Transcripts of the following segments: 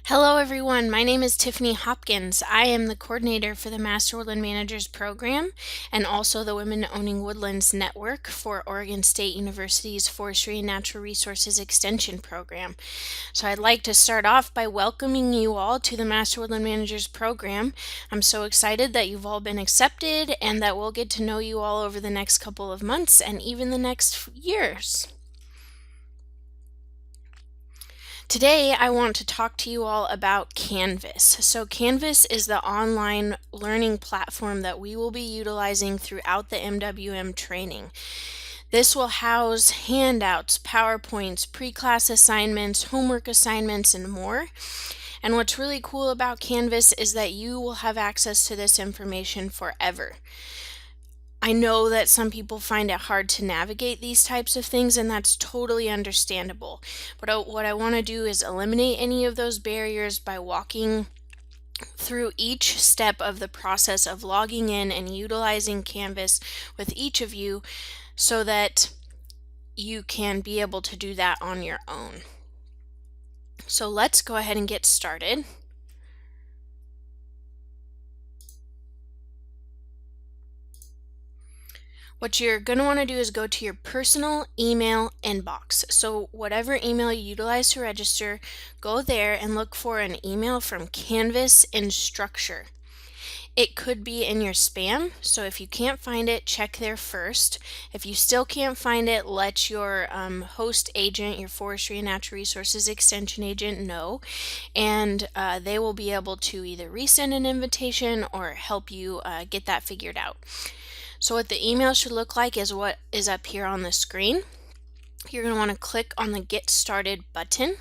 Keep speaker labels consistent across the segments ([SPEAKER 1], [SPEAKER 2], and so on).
[SPEAKER 1] Hello everyone, my name is Tiffany Hopkins. I am the coordinator for the Master Woodland Managers Program and also the Women Owning Woodlands Network for Oregon State University's Forestry and Natural Resources Extension Program. So I'd like to start off by welcoming you all to the Master Woodland Managers Program. I'm so excited that you've all been accepted and that we'll get to know you all over the next couple of months and even the next years. Today, I want to talk to you all about Canvas. So Canvas is the online learning platform that we will be utilizing throughout the MWM training. This will house handouts, PowerPoints, pre-class assignments, homework assignments, and more. And what's really cool about Canvas is that you will have access to this information forever. I know that some people find it hard to navigate these types of things, and that's totally understandable. But what I want to do is eliminate any of those barriers by walking through each step of the process of logging in and utilizing Canvas with each of you so that you can be able to do that on your own. So let's go ahead and get started. What you're going to want to do is go to your personal email inbox. So whatever email you utilize to register, go there and look for an email from Canvas Instructure. It could be in your spam, so if you can't find it, check there first. If you still can't find it, let your host agent, your Forestry and Natural Resources Extension agent know, and they will be able to either resend an invitation or help you get that figured out. So what the email should look like is what is up here on the screen. You're going to want to click on the Get Started button.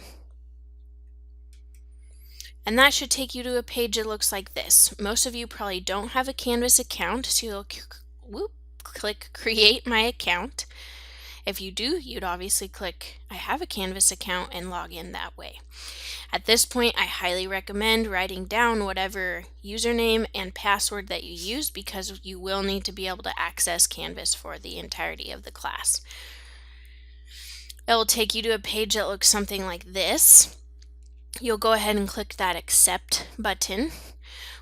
[SPEAKER 1] And that should take you to a page that looks like this. Most of you probably don't have a Canvas account, so you'll click Create My Account. If you do, you'd obviously click I have a Canvas account and log in that way. At this point, I highly recommend writing down whatever username and password that you use because you will need to be able to access Canvas for the entirety of the class. It will take you to a page that looks something like this. You'll go ahead and click that Accept button,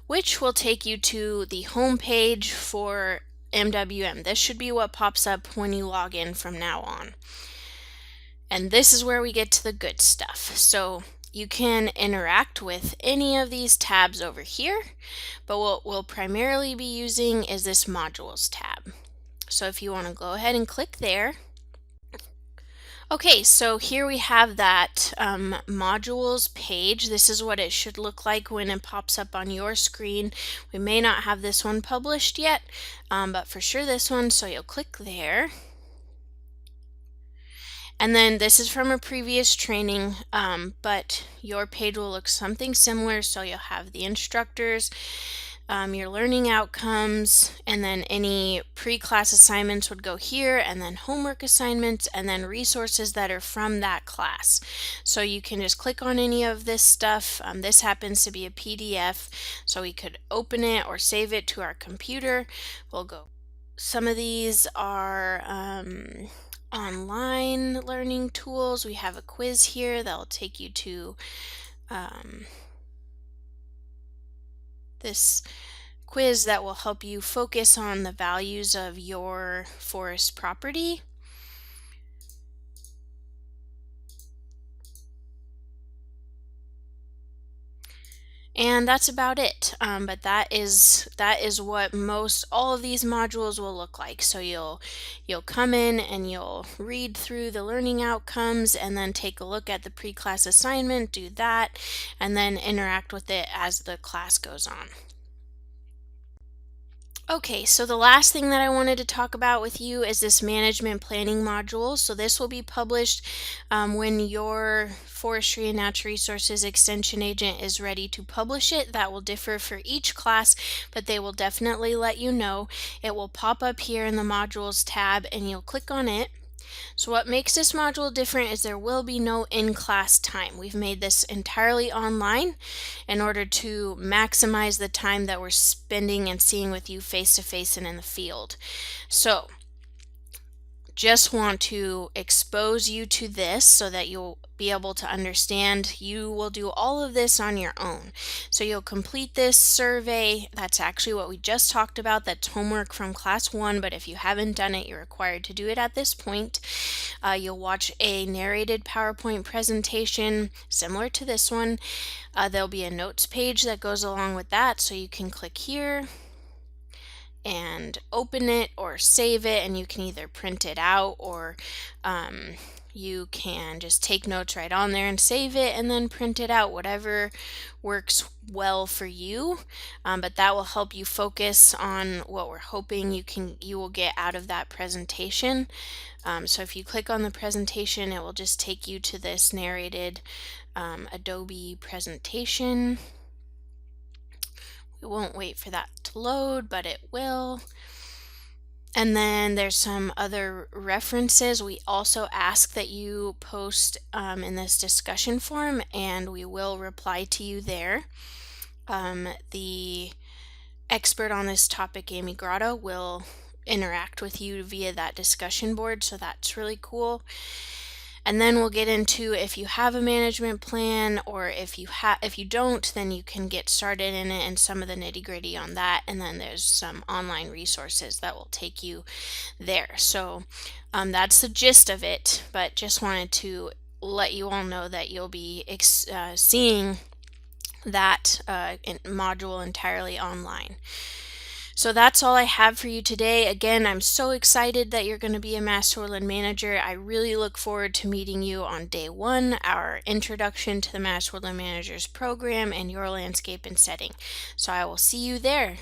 [SPEAKER 1] which will take you to the home page for MWM. This should be what pops up when you log in from now on. And this is where we get to the good stuff. So you can interact with any of these tabs over here, but what we'll primarily be using is this Modules tab. So if you want to go ahead and click there. Okay, so here we have that modules page. This is what it should look like when it pops up on your screen. We may not have this one published yet, but for sure this one, so you'll click there. And then this is from a previous training, but your page will look something similar. So you'll have the instructors, your learning outcomes, and then any pre-class assignments would go here, and then homework assignments, and then resources that are from that class. So you can just click on any of this stuff. This happens to be a PDF, so we could open it or save it to our computer. We'll go. Some of these are online learning tools. We have a quiz here that will take you to this quiz that will help you focus on the values of your forest property. And that's about it. But that is what all of these modules will look like. So you'll come in and you'll read through the learning outcomes and then take a look at the pre-class assignment, do that, and then interact with it as the class goes on. Okay, so the last thing that I wanted to talk about with you is this management planning module. So this will be published when your Forestry and Natural Resources Extension agent is ready to publish it. That will differ for each class, but they will definitely let you know. It will pop up here in the modules tab and you'll click on it. So what makes this module different is there will be no in-class time. We've made this entirely online in order to maximize the time that we're spending and seeing with you face-to-face and in the field. So just want to expose you to this so that you'll be able to understand. You will do all of this on your own. So you'll complete this survey. That's actually what we just talked about. That's homework from class 1, but if you haven't done it, you're required to do it at this point. You'll watch a narrated PowerPoint presentation similar to this one. There'll be a notes page that goes along with that, so you can click here and open it or save it, and you can either print it out or you can just take notes right on there and save it and then print it out, whatever works well for you. But that will help you focus on what we're hoping you will get out of that presentation. So if you click on the presentation, it will just take you to this narrated Adobe presentation. We won't wait for that to load, but it will. And then there's some other references. We also ask that you post in this discussion forum, and we will reply to you there. The expert on this topic, Amy Grotto, will interact with you via that discussion board, so that's really cool. And then we'll get into if you have a management plan, or if you don't, then you can get started in it and some of the nitty-gritty on that. And then there's some online resources that will take you there. So that's the gist of it, but just wanted to let you all know that you'll be seeing that module entirely online. So that's all I have for you today. Again, I'm so excited that you're going to be a Masterwoodland Manager. I really look forward to meeting you on day 1, our introduction to the Masterwoodland Managers program and your landscape and setting. So I will see you there.